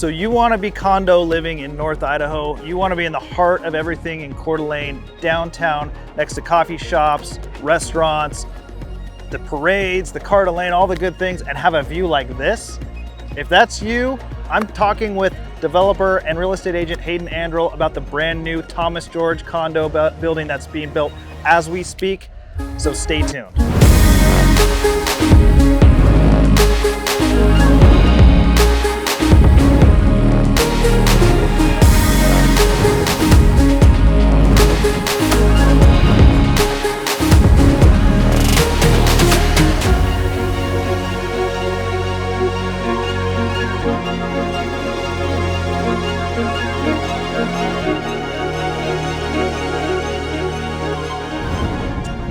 So you want to be condo living in North Idaho. You want to be in the heart of everything in Coeur d'Alene, downtown, next to coffee shops, restaurants, the parades, the Coeur d'Alene, all the good things, and have a view like this. If that's you, I'm talking with developer and real estate agent Hayden Andrel about the brand new Thomas George condo building that's being built as we speak. So stay tuned.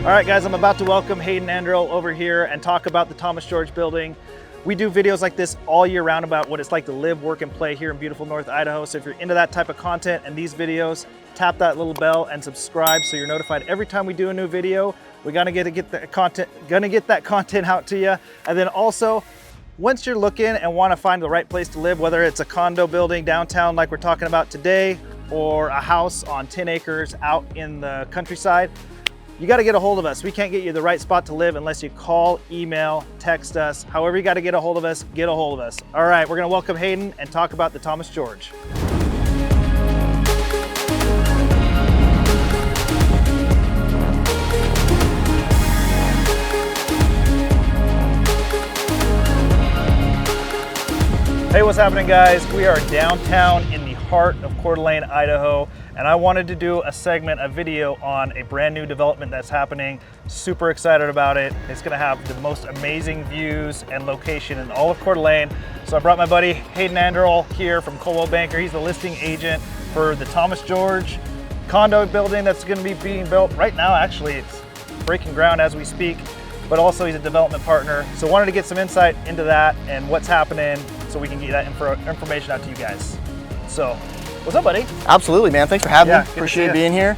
All right, guys, I'm about to welcome Hayden Andrel over here and talk about the Thomas George building. We do videos like this all year round about what it's like to live, work, and play here in beautiful North Idaho. So if you're into that type of content and these videos, tap that little bell and subscribe so you're notified every time we do a new video. We're gonna get that content out to you. And then also, once you're looking and want to find the right place to live, whether it's a condo building downtown like we're talking about today, or a house on 10 acres out in the countryside, you got to get a hold of us. We can't get you the right spot to live unless you call, email, text us. However you got to get a hold of us, get a hold of us. All right, we're going to welcome Hayden and talk about the Thomas George. Hey, what's happening, guys? We are downtown in the heart of Coeur d'Alene, Idaho, and I wanted to do a segment, a video on a brand new development that's happening. Super excited about it. It's gonna have the most amazing views and location in all of Coeur d'Alene. So I brought my buddy Hayden Andrel here from Coldwell Banker. He's the listing agent for the Thomas George condo building that's gonna be being built right now. Actually, it's breaking ground as we speak, but also he's a development partner. So wanted to get some insight into that and what's happening so we can get that information out to you guys. So, what's up, buddy? Absolutely, man. Thanks for having me. Appreciate being here.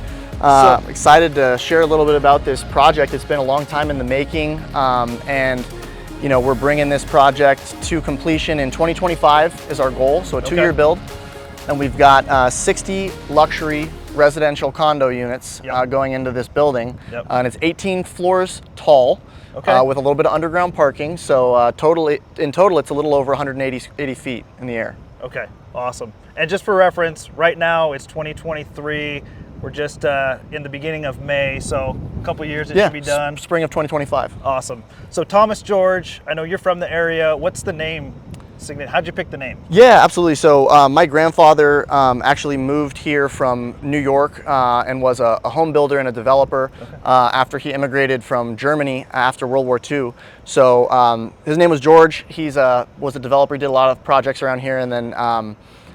Excited to share a little bit about this project. It's been a long time in the making, and you know, we're bringing this project to completion in 2025 is our goal. So a two-year build, and we've got 60 luxury residential condo units going into this building, and it's 18 floors tall. With a little bit of underground parking. So in total, it's a little over 180 feet in the air. Okay, awesome. And just for reference, right now it's 2023. We're just in the beginning of May, so a couple years it should be done. Spring of 2025. Awesome. So Thomas George, I know you're from the area. What's the name? How'd you pick the name? Yeah, absolutely. So my grandfather actually moved here from New York and was a home builder and a developer after he immigrated from Germany after World War II. So his name was George. He's was a developer. He did a lot of projects around here, and then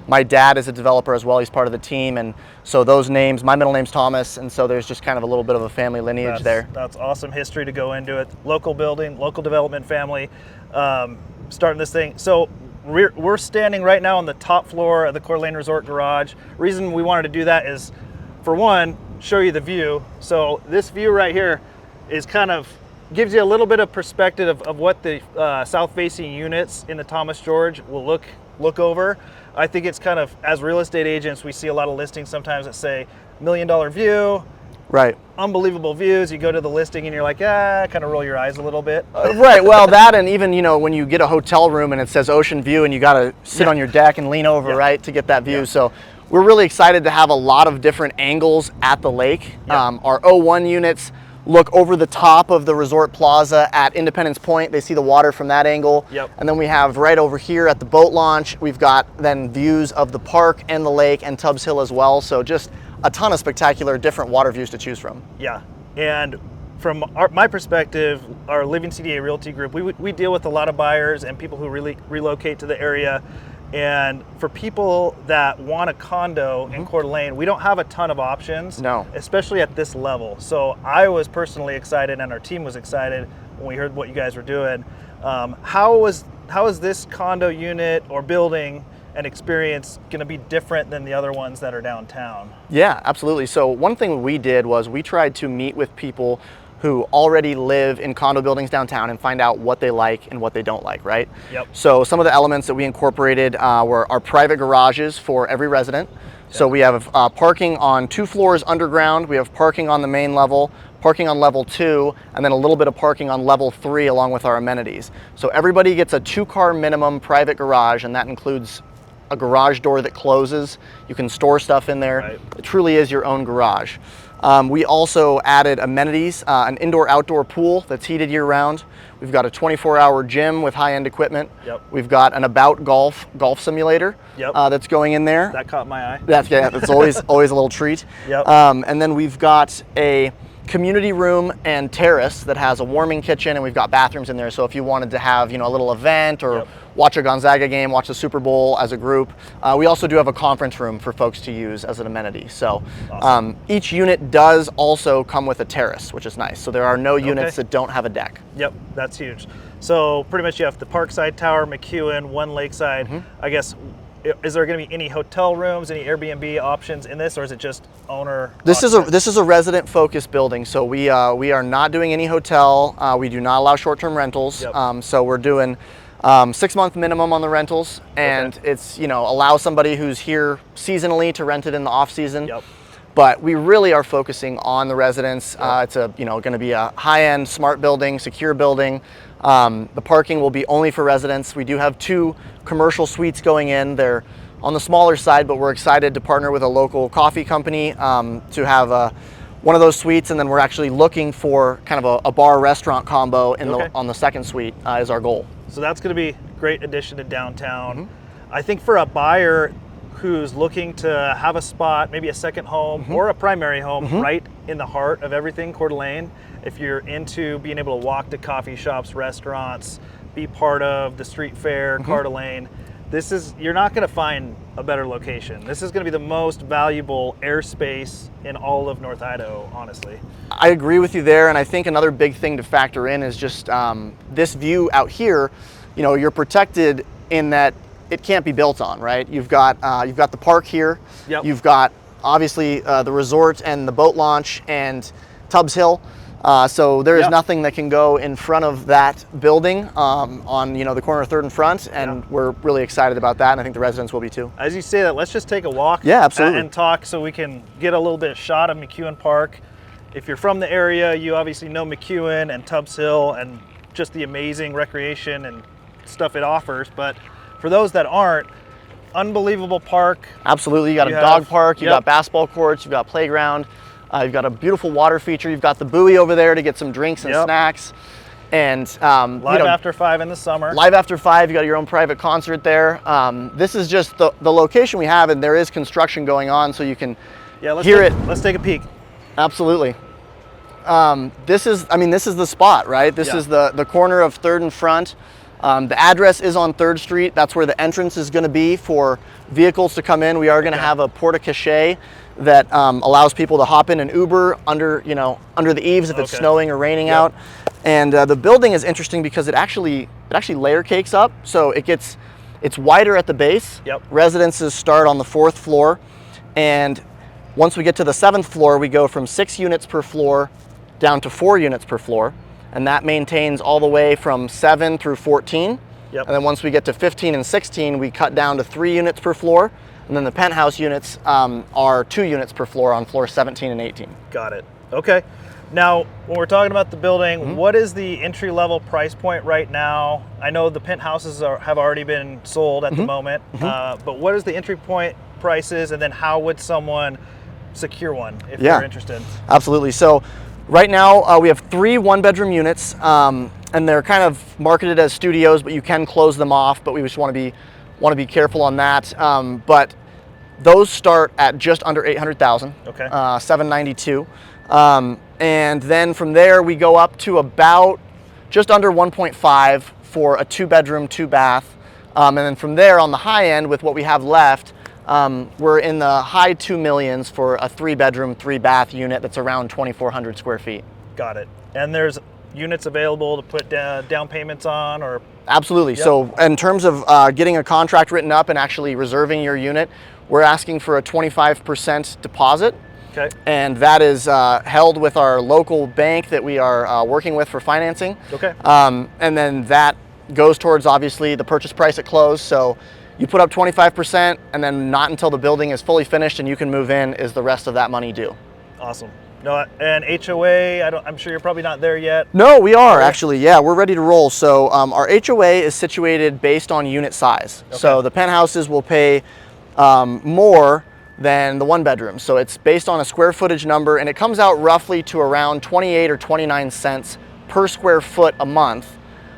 my dad is a developer as well. He's part of the team, and so those names, my middle name's Thomas, and so there's just kind of a little bit of a family lineage there. That's awesome history to go into it. Local building, local development family, starting this thing. So we're standing right now on the top floor of the Coeur d'Alene Resort Garage. Reason we wanted to do that is, for one, show you the view. So this view right here is kind of gives you a little bit of perspective of what the south-facing units in the Thomas George will look over. I think it's kind of, as real estate agents, we see a lot of listings sometimes that say $1 million view. Right. Unbelievable views. You go to the listing and you're like, kind of roll your eyes a little bit. Right. Well, that, and even, you know, when you get a hotel room and it says ocean view and you got to sit on your deck and lean over, right, to get that view. So we're really excited to have a lot of different angles at the lake. Our O1 units look over the top of the resort plaza at Independence Point. They see the water from that angle. And then we have right over here at the boat launch, we've got then views of the park and the lake and Tubbs Hill as well. So just a ton of spectacular different water views to choose from. Yeah, and from my perspective, our Living CDA Realty Group, we deal with a lot of buyers and people who really relocate to the area. And for people that want a condo in Coeur d'Alene, we don't have a ton of options, especially at this level. So I was personally excited, and our team was excited when we heard what you guys were doing. How is this condo unit or building and experience going to be different than the other ones that are downtown? Yeah, absolutely. So one thing we did was we tried to meet with people who already live in condo buildings downtown and find out what they like and what they don't like, right? Yep. So some of the elements that we incorporated were our private garages for every resident. So we have parking on 2 floors underground, we have parking on the main level, parking on level 2, and then a little bit of parking on level 3 along with our amenities. So everybody gets a 2-car minimum private garage, and that includes a garage door that closes. You can store stuff in there. Right. It truly is your own garage. We also added amenities, an indoor-outdoor pool that's heated year-round. We've got a 24-hour gym with high-end equipment. Yep. We've got an About golf simulator that's going in there. That caught my eye. That's always a little treat. Yep. And then we've got a community room and terrace that has a warming kitchen, and we've got bathrooms in there. So if you wanted to have, a little event or watch a Gonzaga game, watch the Super Bowl as a group. We also do have a conference room for folks to use as an amenity. So awesome. Each unit does also come with a terrace, which is nice. So there are no units that don't have a deck. Yep, that's huge. So pretty much you have the Parkside Tower, McEwen, one Lakeside. I guess, is there going to be any hotel rooms, any Airbnb options in this, or is it just owner? This is a resident focused building, so we are not doing any hotel. We do not allow short-term rentals. So we're doing 6-month minimum on the rentals, and it's allow somebody who's here seasonally to rent it in the off season. But we really are focusing on the residents. It's going to be a high-end, smart building, secure building. The parking will be only for residents. We do have 2 commercial suites going in. They're on the smaller side, but we're excited to partner with a local coffee company to have one of those suites, and then we're actually looking for kind of a bar-restaurant combo on the second suite is our goal. So that's going to be a great addition to downtown. I think for a buyer who's looking to have a spot, maybe a second home or a primary home right in the heart of everything, Coeur d'Alene, if you're into being able to walk to coffee shops, restaurants, be part of the street fair, Coeur d'Alene, you're not going to find a better location. This is going to be the most valuable airspace in all of North Idaho, honestly. I agree with you there, and I think another big thing to factor in is just this view out here. You're protected in that it can't be built on, right? You've got the park here. You've got obviously the resort and the boat launch and Tubbs Hill. So there is nothing that can go in front of that building on the corner of 3rd and Front, and we're really excited about that, and I think the residents will be too. As you say that, let's just take a walk and talk so we can get a little bit of shot of McEwen Park. If you're from the area, you obviously know McEwen and Tubbs Hill and just the amazing recreation and stuff it offers, but for those that aren't, unbelievable park. Absolutely, you got a dog park, you got basketball courts, you've got playground. You've got a beautiful water feature. You've got the buoy over there to get some drinks and snacks. And live after 5 in the summer. Live after 5, you got your own private concert there. This is just the location we have, and there is construction going on, so you can hear it. Let's take a peek. Absolutely. This is the spot, right? This is the corner of 3rd and Front. The address is on 3rd Street. That's where the entrance is going to be for vehicles to come in. We are going to have a porta-cachet that allows people to hop in an Uber under the eaves if it's snowing or raining out. And the building is interesting because it actually layer cakes up, so it's wider at the base. Residences start on the 4th floor, and once we get to the 7th floor, we go from 6 units per floor down to 4 units per floor, and that maintains all the way from 7 through 14. And then once we get to 15 and 16, we cut down to 3 units per floor. And then the penthouse units are 2 units per floor on floors 17 and 18. Got it. Okay. Now, when we're talking about the building, what is the entry-level price point right now? I know the penthouses have already been sold at the moment, but what is the entry point prices, and then how would someone secure one if they're interested? Absolutely. So right now we have 3 one-bedroom units, and they're kind of marketed as studios, but you can close them off, but we just want to be careful on that. But those start at just under 800,000, 792. And then from there we go up to about just under 1.5 for a 2-bedroom, 2-bath. And then from there on the high end with what we have left, we're in the high 2 millions for a 3-bedroom, 3-bath unit that's around 2,400 square feet. Got it. And there's units available to put down payments on, or? Absolutely. So in terms of getting a contract written up and actually reserving your unit, we're asking for a 25% deposit. Okay. And that is held with our local bank that we are working with for financing. Okay. And then that goes towards obviously the purchase price at close. So you put up 25%, and then not until the building is fully finished and you can move in is the rest of that money due. Awesome. No, and HOA, I'm sure you're probably not there yet. No, we are actually. Yeah, we're ready to roll. So our HOA is situated based on unit size. Okay. So the penthouses will pay more than the one bedroom. So it's based on a square footage number, and it comes out roughly to around 28 or 29 cents per square foot a month.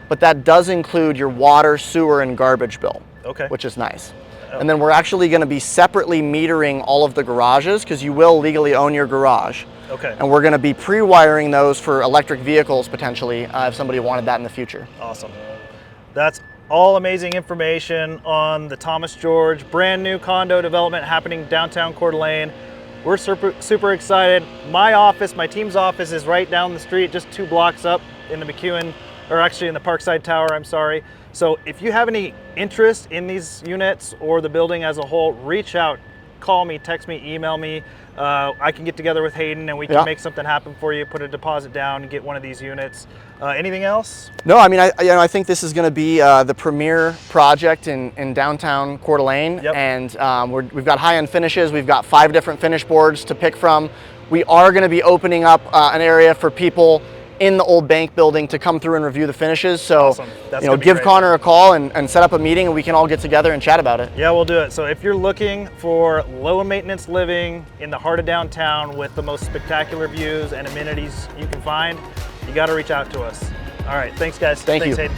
But that does include your water, sewer, and garbage bill, which is nice. And then we're actually going to be separately metering all of the garages, because you will legally own your garage. Okay. And we're going to be pre-wiring those for electric vehicles potentially if somebody wanted that in the future. Awesome. That's all amazing information on the Thomas George brand new condo development happening downtown Coeur d'Alene. We're super excited. My office, my team's office, is right down the street, just 2 blocks up in the McEwen, or actually in the Parkside Tower, I'm sorry. So if you have any interest in these units or the building as a whole, reach out, call me, text me, email me. I can get together with Hayden and we can make something happen for you, put a deposit down and get one of these units. Anything else? No, I mean, I think this is going to be the premier project in downtown Coeur d'Alene. Yep. And we've got high-end finishes. We've got 5 different finish boards to pick from. We are going to be opening up an area for people in the old bank building to come through and review the finishes. So, awesome. Give great. Conor a call and set up a meeting, and we can all get together and chat about it. Yeah, we'll do it. So if you're looking for low maintenance living in the heart of downtown with the most spectacular views and amenities you can find, you got to reach out to us. All right, thanks guys. Thanks, Hayden.